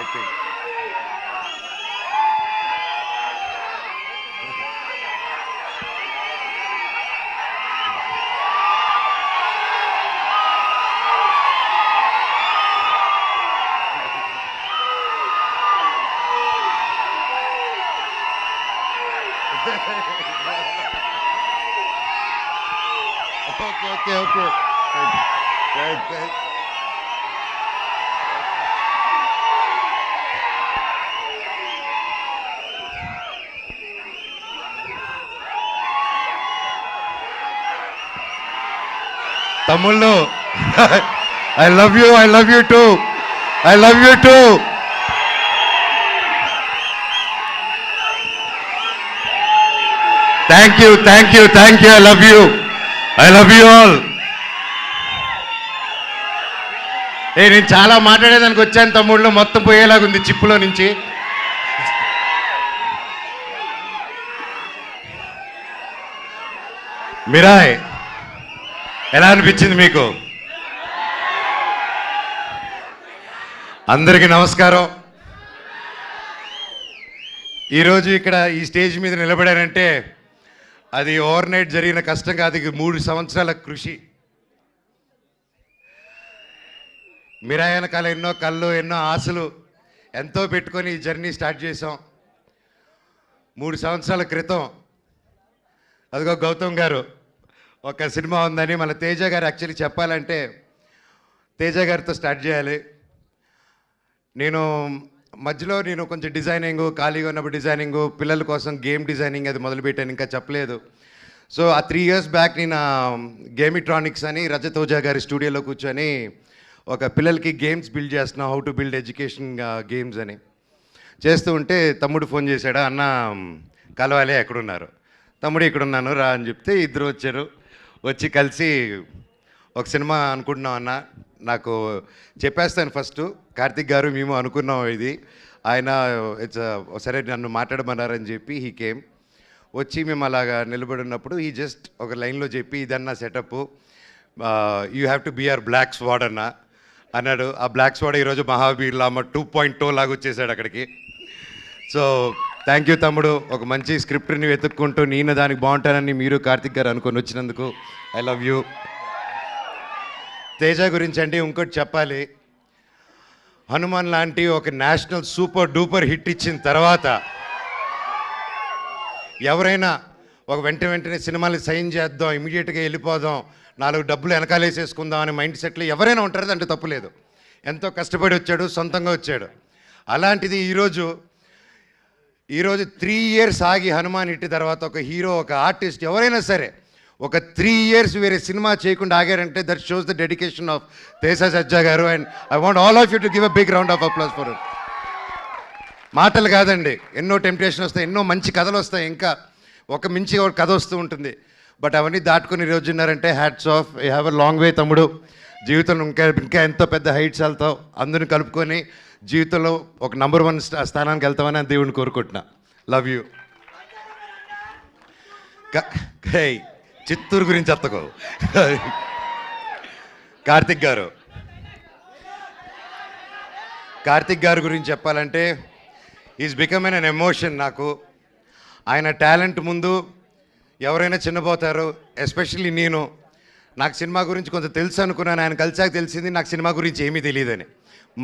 Okay. Thanks. తమ్ముళ్ళు, I love you too. I love you too. Thank you. I love you all. నేను చాలా మాట్లాడేదానికి వచ్చాను తమ్ముళ్ళు, మొత్తం పోయేలాగుంది చిప్పులో నుంచి. మిరాయ్ ఎలా అనిపించింది మీకు? అందరికీ నమస్కారం. ఈరోజు ఇక్కడ ఈ స్టేజ్ మీద నిలబడారంటే అది ఓవర్ నైట్ జరిగిన కష్టం కాదు, 3 సంవత్సరాల కృషి. మిరాయ్ వెనకాల ఎన్నో కళ్ళు, ఎన్నో ఆశలు ఎంతో పెట్టుకొని ఈ జర్నీ స్టార్ట్ చేసాం. 3 సంవత్సరాల క్రితం అదిగో గౌతమ్ గారు ఒక సినిమా ఉందని మన తేజ గారు యాక్చువల్లీ చెప్పాలంటే తేజ గారితో స్టార్ట్ చేయాలి. మధ్యలో నేను కొంచెం డిజైనింగ్, ఖాళీగా ఉన్నప్పుడు డిజైనింగ్, పిల్లల కోసం గేమ్ డిజైనింగ్ అది మొదలుపెట్టాను, ఇంకా చెప్పలేదు. సో ఆ 3 years బ్యాక్ నేను గేమిట్రానిక్స్ అని రజత్ ఓజా గారి స్టూడియోలో కూర్చొని ఒక పిల్లలకి గేమ్స్ బిల్డ్ చేస్తున్నాం, how to build education games అని చేస్తూ ఉంటే తమ్ముడు ఫోన్ చేశాడు, అన్న కలవాలి ఎక్కడున్నారు? తమ్ముడు ఇక్కడున్నాను రా అని చెప్తే ఇద్దరు వచ్చారు. వచ్చి కలిసి ఒక సినిమా అనుకుంటున్నాం అన్న, నాకు చెప్పేస్తాను ఫస్ట్, కార్తిక్ గారు మేము అనుకున్నాం ఇది, ఆయన సరే నన్ను మాట్లాడమన్నారని చెప్పి హీ కేమ్. వచ్చి మేము అలాగా నిలబడి ఉన్నప్పుడు ఈ జస్ట్ ఒక లైన్లో చెప్పి ఇదన్నా setup, you have to be are black squad అన్నాడు. ఆ బ్లాక్ స్వాడ్ ఈరోజు మహావీర్ లామ 2.0 లాగా వచ్చేసాడు అక్కడికి. సో థ్యాంక్ యూ తమ్ముడు, ఒక మంచి స్క్రిప్ట్ని వెతుక్కుంటూ నేను దానికి బాగుంటానని మీరు కార్తిక్ గారు అనుకొని వచ్చినందుకు ఐ లవ్ యూ. తేజ గురించి అంటే ఇంకోటి చెప్పాలి, హనుమాన్ లాంటి ఒక నేషనల్ సూపర్ డూపర్ హిట్ ఇచ్చిన తర్వాత ఎవరైనా ఒక వెంటనే సినిమాలు సైన్ చేద్దాం, ఇమీడియట్గా వెళ్ళిపోదాం, 4 డబ్బులు వెనకాలేసేసుకుందాం అనే మైండ్ సెట్లో ఎవరైనా ఉంటారు, అంటే తప్పులేదు. ఎంతో కష్టపడి వచ్చాడు, సొంతంగా వచ్చాడు. అలాంటిది ఈరోజు 3 years ఆగి హనుమాన్ హిట్ తర్వాత ఒక హీరో, ఒక ఆర్టిస్ట్ ఎవరైనా సరే ఒక 3 years వేరే సినిమా చేయకుండా ఆగారంటే that shows the dedication of Teja Sajja గారు. And I want all of you to give a big round of applause for it. మాటలు కాదండి, ఎన్నో టెంప్టేషన్ వస్తాయి, ఎన్నో మంచి కథలు వస్తాయి, ఇంకా ఒక మించి ఒక కథ వస్తూ ఉంటుంది. బట్ అవన్నీ దాటుకుని ఈరోజు ఉన్నారంటే hats off, you have a long way తమ్ముడు. జీవితంలో ఇంకా ఎంతో పెద్ద హైట్స్ వెళ్తావు, అందరిని కలుపుకొని జీవితంలో ఒక నంబర్ 1 స్థానానికి వెళ్తామని దేవుడిని కోరుకుంటున్నా. Love you. చిత్తూరు గురించి ఎత్తకో. కార్తిక్ గారు గురించి చెప్పాలంటే ఈజ్ బికమ్ ఎన్ ఎమోషన్ నాకు. ఆయన టాలెంట్ ముందు ఎవరైనా చిన్నపోతారు, ఎస్పెషల్లీ నాకు సినిమా గురించి కొంచెం తెలుసు అనుకున్నాను, ఆయన కలిసాక తెలిసింది నాకు సినిమా గురించి ఏమీ తెలియదని.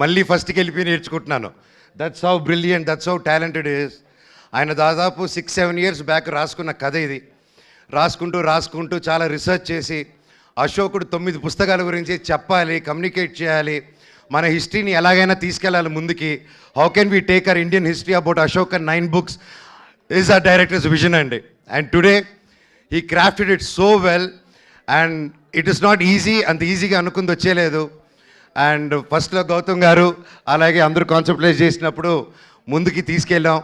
మళ్ళీ ఫస్ట్కి వెళ్ళిపోయి నేర్చుకుంటున్నాను. That's how brilliant, that's how talented is. ఆయన దాదాపు 6-7 years బ్యాక్ రాసుకున్న కథ ఇది. రాసుకుంటూ చాలా రీసెర్చ్ చేసి అశోకుడు 9 పుస్తకాల గురించి చెప్పాలి, కమ్యూనికేట్ చేయాలి, మన హిస్టరీని ఎలాగైనా తీసుకెళ్ళాలి ముందుకి. How can we take our Indian history about Ashok and 9 books is ఆ డైరెక్టర్స్ విజన్ అండి. And today he crafted it so well and it is not easy, అంత ఈజీగా అనుకుంది వచ్చేలేదు. అండ్ ఫస్ట్లో గౌతమ్ గారు అలాగే అందరూ కాన్సెప్టలైజ్ చేసినప్పుడు ముందుకి తీసుకెళ్ళాం.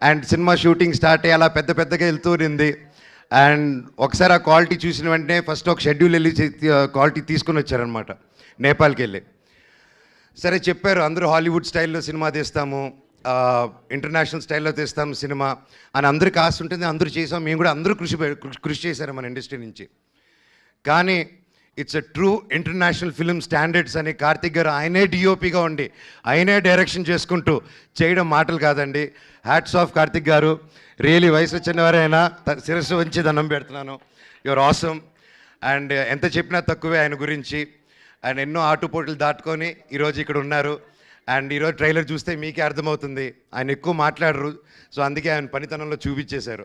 అండ్ సినిమా షూటింగ్ స్టార్ట్ అయ్యి అలా పెద్దగా వెళ్తూ ఉంది. అండ్ ఒకసారి ఆ క్వాలిటీ చూసిన వెంటనే ఫస్ట్ ఒక షెడ్యూల్ వెళ్ళి క్వాలిటీ తీసుకుని వచ్చారనమాట, నేపాల్కి వెళ్ళి. సరే చెప్పారు, అందరూ హాలీవుడ్ స్టైల్లో సినిమా తీస్తాము, ఇంటర్నేషనల్ స్టైల్లో తీస్తాము సినిమా అని అందరికి ఆశ ఉంటుంది, అందరూ చేసాం, మేము కూడా అందరూ కృషి చేశారు మన ఇండస్ట్రీ నుంచి. కానీ it's a true international film standards అని కార్తిక్ గారు ఆయనే డిఓపిగా ఉండి ఆయనే డైరెక్షన్ చేసుకుంటూ చేయడం మాటలు కాదండి. హ్యాట్స్ ఆఫ్ కార్తిక్ గారు, రియలీ వయసు వచ్చినవారైనా శిరస్సు వంచి దండం పెడుతున్నాను. Your awesome. అండ్ ఎంత చెప్పినా తక్కువే ఆయన గురించి. ఆయన ఎన్నో ఆటుపోట్లు దాటుకొని ఈరోజు ఇక్కడ ఉన్నారు. అండ్ ఈరోజు ట్రైలర్ చూస్తే మీకే అర్థమవుతుంది ఆయన ఎక్కువ మాట్లాడరు, సో అందుకే ఆయన పనితనంలో చూపించేశారు.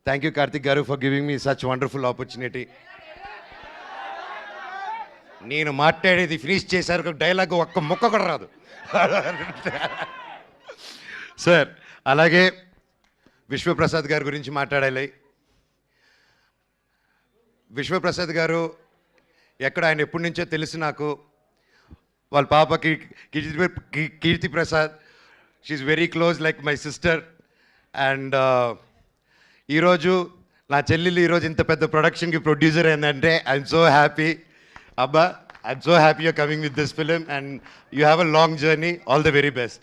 థ్యాంక్ యూ కార్తిక్ గారు for giving me such wonderful opportunity. నేను మాట్లాడేది ఫినిష్ చేశారు, డైలాగ్ ఒక్క ముక్క కూడా రాదు సార్. అలాగే విశ్వప్రసాద్ గారి గురించి మాట్లాడాలి. విశ్వప్రసాద్ గారు ఎక్కడ ఆయన ఎప్పటి నుంచో తెలుసు నాకు. వాళ్ళ పాపకి Keerthi Prasad, she's very close like my sister. And ఈరోజు నా చెల్లెలు ఈరోజు ఇంత పెద్ద ప్రొడక్షన్కి ప్రొడ్యూసర్ ఏంటంటే ఐఎమ్ సో హ్యాపీ. అబ్బా, I'm so happy you're coming with this film and you have a long journey. All the very best.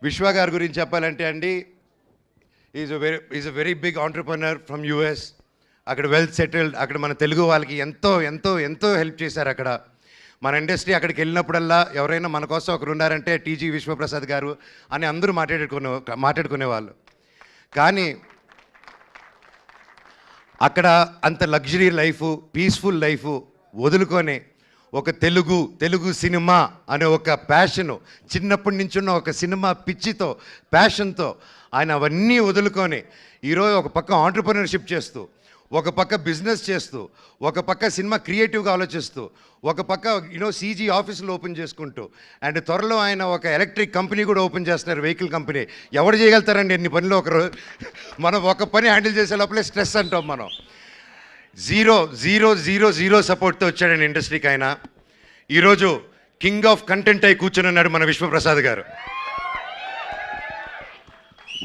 Vishwa గారి గురించి చెప్పాలంటే అండి, is a very big entrepreneur from US. అక్కడ వెల్ సెటిల్డ్. అక్కడ మన తెలుగు వాళ్ళకి ఎంతో ఎంతో ఎంతో హెల్ప్ చేశారు. అక్కడ మన ఇండస్ట్రీ అక్కడికి వెళ్ళినప్పుడల్లా ఎవరైనా మన కోసం ఒకరు ఉన్నారంటే టీజీ విశ్వప్రసాద్ గారు అని అందరూ మాట్లాడుకునేవాళ్ళు. కానీ అక్కడ అంత లగ్జరీ లైఫు, పీస్ఫుల్ లైఫు వదులుకొని ఒక తెలుగు సినిమా అనే ఒక ప్యాషను, చిన్నప్పటి నుంచి ఉన్న ఒక సినిమా పిచ్చితో, ప్యాషన్తో ఆయన అవన్నీ వదులుకొని ఈరోజు ఒక పక్క ఆంటర్ప్రెన్యూర్షిప్ చేస్తూ, ఒక పక్క బిజినెస్ చేస్తూ, ఒక పక్క సినిమా క్రియేటివ్గా ఆలోచిస్తూ, ఒక పక్క సీజీ ఆఫీసులు ఓపెన్ చేసుకుంటూ, అండ్ త్వరలో ఆయన ఒక ఎలక్ట్రిక్ కంపెనీ కూడా ఓపెన్ చేస్తున్నారు, వెహికల్ కంపెనీ. ఎవరు చేయగలుగుతారండి ఎన్ని పనులు ఒకరు? మనం ఒక పని హ్యాండిల్ చేసే లోపలే స్ట్రెస్ అంటాం మనం. జీరో జీరో జీరో జీరో సపోర్ట్తో వచ్చాడండి ఇండస్ట్రీకి ఆయన. ఈరోజు కింగ్ ఆఫ్ కంటెంట్ అయి కూర్చొని ఉన్నాడు మన విశ్వప్రసాద్ గారు.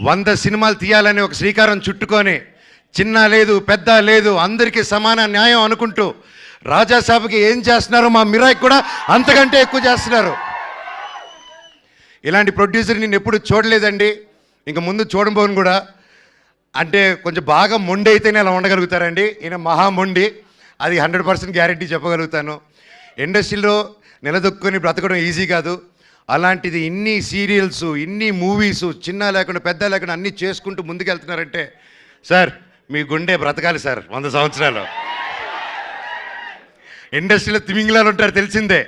100 సినిమాలు తీయాలని ఒక శ్రీకారం చుట్టుకొని, చిన్న లేదు పెద్ద లేదు అందరికీ సమాన న్యాయం అనుకుంటూ రాజాసాబ్కి ఏం చేస్తున్నారు, మా మిరాయికి కూడా అంతకంటే ఎక్కువ చేస్తున్నారు. ఇలాంటి ప్రొడ్యూసర్ నేను ఎప్పుడు చూడలేదండి, ఇంక ముందు చూడబోను కూడా. అంటే కొంచెం బాగా మొండి అయితేనే అలా ఉండగలుగుతారండి. ఈయన మహా మొండి, అది 100% గ్యారెంటీ చెప్పగలుగుతాను. ఇండస్ట్రీలో నిలదొక్కుని బ్రతకడం ఈజీ కాదు. అలాంటిది ఇన్ని సీరియల్స్, ఇన్ని మూవీసు, చిన్న లేకుండా పెద్ద లేకుండా అన్నీ చేసుకుంటూ ముందుకెళ్తున్నారంటే సార్ మీ గుండె బ్రతకాలి సార్ 100 సంవత్సరాలు. ఇండస్ట్రీలో తిమింగిలాలు ఉంటారు తెలిసిందే.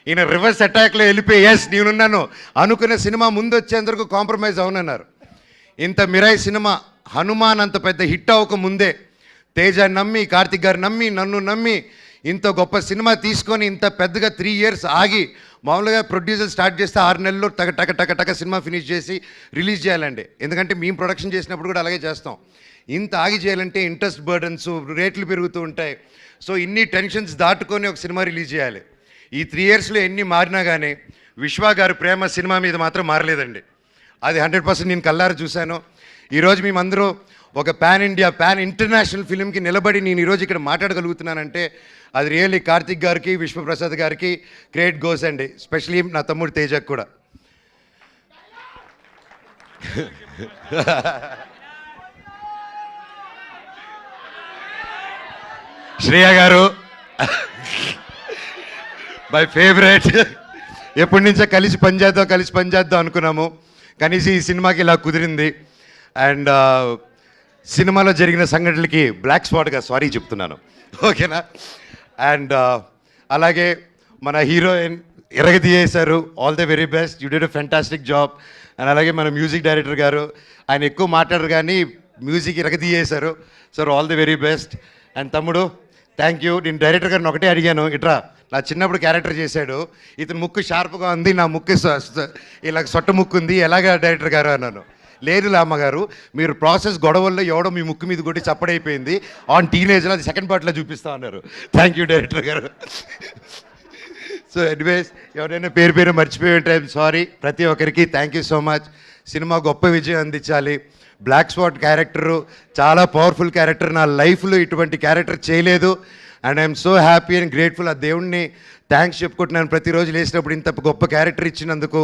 ఈయన రివర్స్ అటాక్లో వెళ్ళిపోయి ఎస్ నేనున్నాను అనుకునే సినిమా ముందు వచ్చేందుకు కాంప్రమైజ్ అవునన్నారు. ఇంత మిరాయి సినిమా హనుమాన్ అంత పెద్ద హిట్ అవ్వక ముందే తేజ నమ్మి, కార్తిక్ గారు నమ్మి, నన్ను నమ్మి ఇంత గొప్ప సినిమా తీసుకొని ఇంత పెద్దగా 3 years ఆగి, మామూలుగా ప్రొడ్యూసర్ స్టార్ట్ చేస్తే 6 నెలల్లో టక సినిమా ఫినిష్ చేసి రిలీజ్ చేయాలండి. ఎందుకంటే మేము ప్రొడక్షన్ చేసినప్పుడు కూడా అలాగే చేస్తాం. ఇంత ఆగి చేయాలంటే ఇంట్రెస్ట్ బర్డన్స్, రేట్లు పెరుగుతూ ఉంటాయి. సో ఇన్ని టెన్షన్స్ దాటుకొని ఒక సినిమా రిలీజ్ చేయాలి. ఈ 3 yearsలో ఎన్ని మారినా కానీ విశ్వ గారి ప్రేమ సినిమా మీద మాత్రం మారలేదండి. అది 100% నేను కల్లారా చూశాను. ఈరోజు మేమందరూ ఒక పాన్ ఇండియా, పాన్ ఇంటర్నేషనల్ ఫిలింకి నిలబడి నేను ఈరోజు ఇక్కడ మాట్లాడగలుగుతున్నానంటే అది రియల్లీ కార్తిక్ గారికి, విశ్వప్రసాద్ గారికి క్రెడిట్ గోస్ అండి. స్పెషలీ నా తమ్ముడు తేజకు కూడా. శ్రేయ గారు మై ఫేవరెట్. ఎప్పటి నుంచో కలిసి పనిచేద్దాం అనుకున్నాము. కనీసం ఈ సినిమాకి ఇలా కుదిరింది. అండ్ సినిమాలో జరిగిన సంఘటనలకి బ్లాక్ స్పాట్గా సారీ చెప్తున్నాను, ఓకేనా? అండ్ అలాగే మన హీరోయిన్ ఎరగదీయేశారు. All the very best, you did a fantastic job. And అలాగే మన మ్యూజిక్ డైరెక్టర్ గారు, ఆయన ఎక్కువ మాట్లాడరు కానీ మ్యూజిక్ ఎరగదీయేశారు. Sir all the very best. And తమ్ముడు థ్యాంక్ యూ. నేను డైరెక్టర్ గారిని ఒకటే అడిగాను, ఇట్రా నా చిన్నప్పుడు క్యారెక్టర్ చేశాడు, ఇతను ముక్కు షార్ప్గా ఉంది, నా ముక్కు ఇలా సొట్ట ముక్కు ఉంది, ఎలాగా డైరెక్టర్ గారు అన్నాను. లేదు అమ్మగారు, మీరు ప్రాసెస్ గొడవల్లో ఎవడో మీ ముక్కు మీద కొట్టి చప్పడైపోయింది, ఆన్ టీనేజ్లో అది సెకండ్ పార్ట్లో చూపిస్తా అన్నారు. థ్యాంక్ యూ డైరెక్టర్ గారు. సో ఎనీవేస్ ఎవరైనా పేరు మర్చిపోయి ఉంటే సారీ. ప్రతి ఒక్కరికి thank you so much. Cinema గొప్ప విజయం అందించాలి. బ్లాక్ స్పాట్ క్యారెక్టరు చాలా పవర్ఫుల్ క్యారెక్టర్. నా లైఫ్లో ఇటువంటి క్యారెక్టర్ చేయలేదు. And I'm so happy and grateful. ఆ దేవుణ్ణి థ్యాంక్స్ చెప్పుకుంటున్నాను. ప్రతిరోజు లేచినప్పుడు ఇంత గొప్ప క్యారెక్టర్ ఇచ్చినందుకు,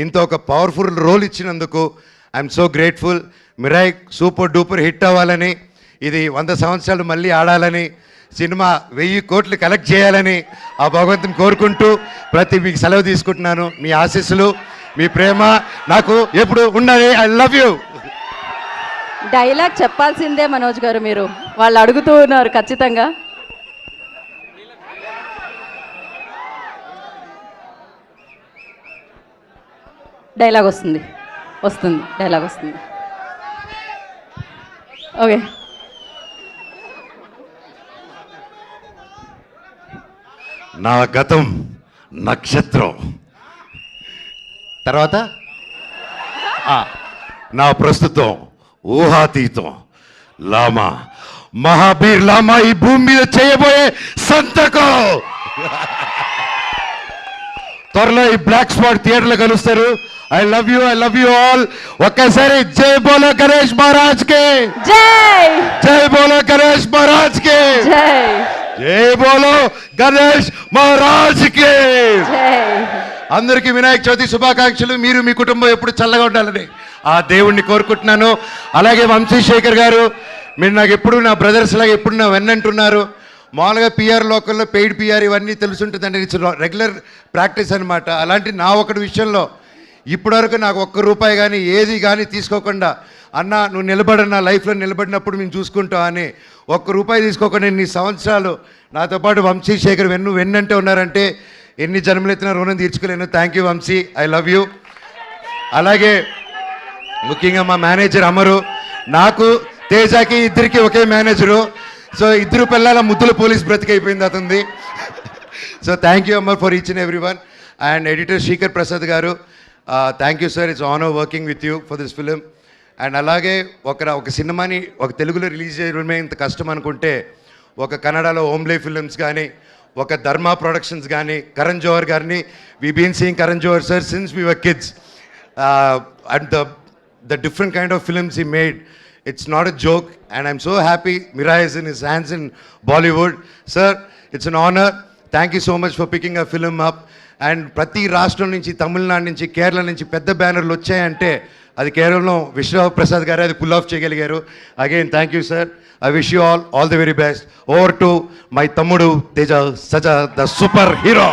ఇంత ఒక పవర్ఫుల్ రోల్ ఇచ్చినందుకు I'm so grateful. Mirai super duper hit అవ్వాలని, ఇది 100 సంవత్సరాలు మళ్ళీ ఆడాలని సినిమా 1000 కోట్లు కలెక్ట్ చేయాలని ఆ భగవంతుని కోరుకుంటూ మీకు సెలవు తీసుకుంటున్నాను. మీ ఆశీస్సులు, మీ ప్రేమ నాకు ఎప్పుడు ఉండాలి. I love you. డైలాగ్ చెప్పాల్సిందే మనోజ్ గారు, మీరు వాళ్ళు అడుగుతూ ఉన్నారు ఖచ్చితంగా. డైలాగ్ వస్తుంది డైలాగ్ వస్తుంది. ఓకే, నా గతం నక్షత్రం, తర్వాత నా ప్రస్తుతం ఊహాతీతం. లామా, మహాబీర్ లామా ఈ భూమి మీద చేయబోయే సంతకం. త్వరలో ఈ బ్లాక్ స్పాట్ థియేటర్లో కలుస్తారు. I love you all. ఒక్కసారి జై బోలో గణేష్ మహారాజ్ కే జై. జై బోలో గణేష్ మహారాజ్ కే జై. జై బోలో గణేష్ మహారాజ్ కే జై. అందరికీ వినాయక చవితి శుభాకాంక్షలు. మీరు మీ కుటుంబం ఎప్పుడు చల్లగా ఉండాలని ఆ దేవుణ్ణి కోరుకుంటున్నాను. అలాగే వంశీశేఖర్ గారు, మీరు నాకు ఎప్పుడు నా బ్రదర్స్ లాగా ఎప్పుడు నా వెన్నంటున్నారు. మామూలుగా పిఆర్ లోకల్లో పెయిడ్ పిఆర్ ఇవన్నీ తెలుసుంటుందండి, ఇట్స్ రెగ్యులర్ ప్రాక్టీస్ అనమాట. అలాంటి నా ఒకటి విషయంలో ఇప్పటివరకు నాకు ₹1 కానీ ఏది కానీ తీసుకోకుండా, అన్న నువ్వు నిలబడిన లైఫ్లో నిలబడినప్పుడు మేము చూసుకుంటాం అని ₹1 తీసుకోకుండా ఎన్ని సంవత్సరాలు నాతో పాటు వంశీశేఖర్ వెన్నంటే ఉన్నారంటే ఎన్ని జన్మలెత్తిన రుణం తీర్చుకోలేను. Thank you Vamsi, I love you. అలాగే ముఖ్యంగా మా మేనేజర్ అమరు, నాకు తేజాకి ఇద్దరికి ఒకే మేనేజరు. సో ఇద్దరు పిల్లల ముద్దుల పోలీస్ బ్రతికైపోయింది అతనిది. So thank you Amar for each and every one. And editor Srikar Prasad గారు, thank you sir, it's honour working with you for this film. And అలాగే ఒక సినిమాని ఒక తెలుగులో రిలీజ్ చేయడమే ఇంత కష్టం అనుకుంటే, ఒక కన్నడలో ఓమ్లే ఫిలిమ్స్ కానీ, ఒక ధర్మ ప్రొడక్షన్స్ కానీ, కరణ్ జోహర్ గారిని we been seeing Karan Johar sir since we were kids. And the different kind of films he made, it's not a joke, and I'm so happy Mira is in his hands in Bollywood. Sir, it's an honor. Thank you so much for picking a film up. And ప్రతి రాష్ట్రం నుంచి, తమిళనాడు నుంచి, కేరళ నుంచి పెద్ద బ్యానర్లు వచ్చాయంటే అది కేవలం విశ్వనాథ్ ప్రసాద్ గారు అది పుల్ ఆఫ్ చేయగలిగారు. Again thank you sir. I wish you all the very best. Over to my తమ్ముడు తేజ సజా ద సూపర్ హీరో.